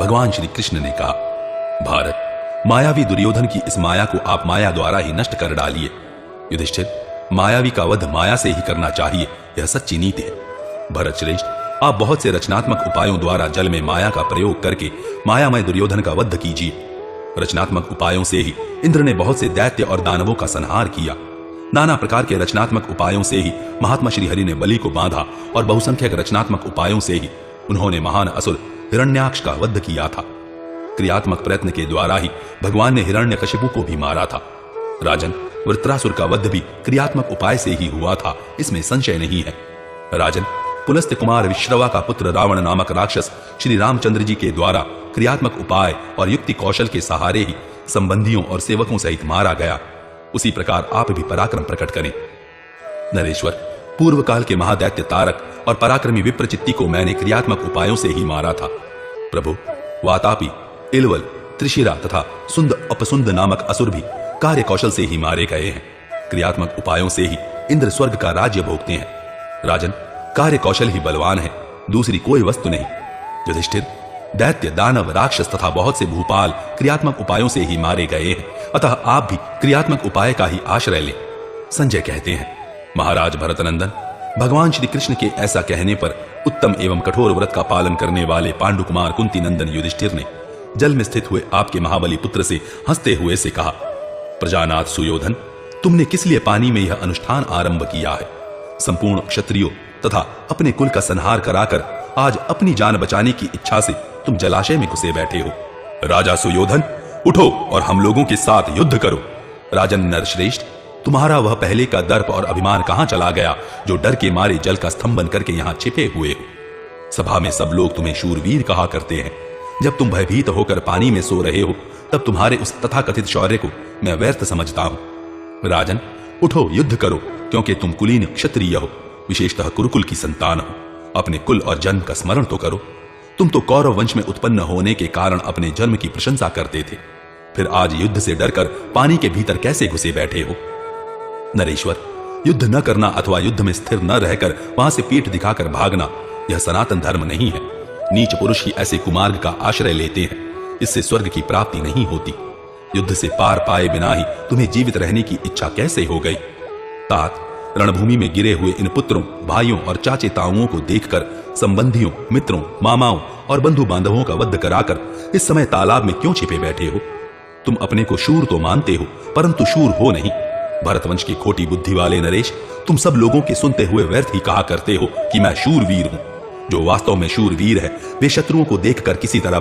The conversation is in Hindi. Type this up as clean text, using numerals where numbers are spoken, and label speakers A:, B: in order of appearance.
A: भगवान श्री कृष्ण ने कहा, भारत, मायावी दुर्योधन की इस माया को आप माया द्वारा ही नष्ट कर डालिए। युधिष्ठिर, मायावी का वध माया से ही करना चाहिए, यह सच्ची नीति है। भरत श्रेष्ठ, आप बहुत से रचनात्मक उपायों द्वारा जल में माया का प्रयोग करके मायामय दुर्योधन का वध कीजिए। रचनात्मक उपायों से ही इंद्र ने बहुत से दैत्य और दानवों का संहार किया। नाना प्रकार के रचनात्मक उपायों से ही महात्मा श्री हरि ने बलि को बांधा और बहुसंख्यक रचनात्मक उपायों से ही उन्होंने महान असुर हिरण्याक्ष का वध किया था। क्रियात्मक प्रयत्न के द्वारा ही भगवान ने हिरण्यकशिपु को भी मारा था। राजन, वृत्रासुर का वध भी क्रियात्मक उपाय से ही हुआ था, इसमें संशय नहीं है। राजन, पुलस्त्य कुमार विश्रवा का पुत्र रावण नामक राक्षस श्री रामचंद्र जी के द्वारा क्रियात्मक उपाय और युक्ति कौशल के सहारे ही संबंधियों और सेवकों सहित मारा गया। उसी प्रकार आप भी पराक्रम प्रकट करें। नरेश्वर, पूर्व काल के महादैत्य तारक और पराक्रमी विप्रचित्ति को मैंने क्रियात्मक उपायों से ही मारा था। प्रभु, वातापी, इलवल, त्रिशिरा तथा सुंद अपसुंद नामक असुर भी कार्य कौशल से ही मारे गए हैं। क्रियात्मक उपायों से ही इंद्र स्वर्ग का राज्य भोगते हैं। राजन, कार्य कौशल ही बलवान है, दूसरी कोई वस्तु नहीं। युधिष्ठिर, दैत्य, दानव, राक्षस तथा बहुत से भूपाल क्रियात्मक उपायों से ही मारे गए हैं, अतः आप भी क्रियात्मक उपाय का ही आश्रय लें। संजय कहते हैं, महाराज भरतनंदन, भगवान श्री कृष्ण के ऐसा कहने पर उत्तम एवं कठोर व्रत का पालन करने वाले पांडु कुमार कुंती नंदन युधिष्ठिर ने जल में स्थित हुए आपके महाबली पुत्र से हंसते हुए से कहा, प्रजानाथ सुयोधन, तुमने किस लिए पानी में यह अनुष्ठान आरंभ किया है? संपूर्ण क्षत्रियों तथा अपने कुल का संहार कराकर आज अपनी जान बचाने की इच्छा से तुम जलाशय में घुसे बैठे हो। राजा सुयोधन, उठो और हम लोगों के साथ युद्ध करो। राजन नरश्रेष्ठ, तुम्हारा वह पहले का दर्प और अभिमान कहां चला गया जो डर के मारे जल का स्तंभन करके यहां छिपे हुए हो? सभा में सब लोग तुम्हें शूरवीर कहा करते हैं। जब तुम भयभीत होकर पानी में सो रहे हो तब तुम्हारे उस तथाकथित शौर्य को मैं व्यर्थ समझता हूं। राजन, उठो, युद्ध करो, क्योंकि तुम कुलीन क्षत्रिय हो, विशेषतः कुरुकुल की संतान हो। अपने कुल और जन्म का स्मरण तो करो। तुम तो कौरव वंश में उत्पन्न होने के कारण अपने जन्म की प्रशंसा करते थे, फिर आज युद्ध से डरकर पानी के भीतर कैसे घुसे बैठे हो? नरेश्वर, युद्ध न करना अथवा युद्ध में स्थिर न रहकर वहां से पीठ दिखाकर भागना, यह सनातन धर्म नहीं है। नीच पुरुष ही ऐसे कुमार्ग का आश्रय लेते हैं, इससे स्वर्ग की प्राप्ति नहीं होती। युद्ध से पार पाए बिना ही तुम्हें जीवित रहने की इच्छा कैसे हो गई? तात, रणभूमि में गिरे हुए इन पुत्रों, भाइयों और चाचे ताऊओं को देखकर संबंधियों, मित्रों, मामाओं और बंधु बांधवों का वध कराकर इस समय तालाब में क्यों छिपे बैठे हो? तुम अपने को शूर तो मानते हो, परंतु शूर हो नहीं। भरतवंश की खोटी बुद्धि वाले नरेश, तुम सब लोगों के सुनते हुए व्यर्थ ही कहा करते हो कि मैं शूरवीर हूं। जो वास्तव में शूरवीर है वे शत्रुओं को देखकर किसी तरह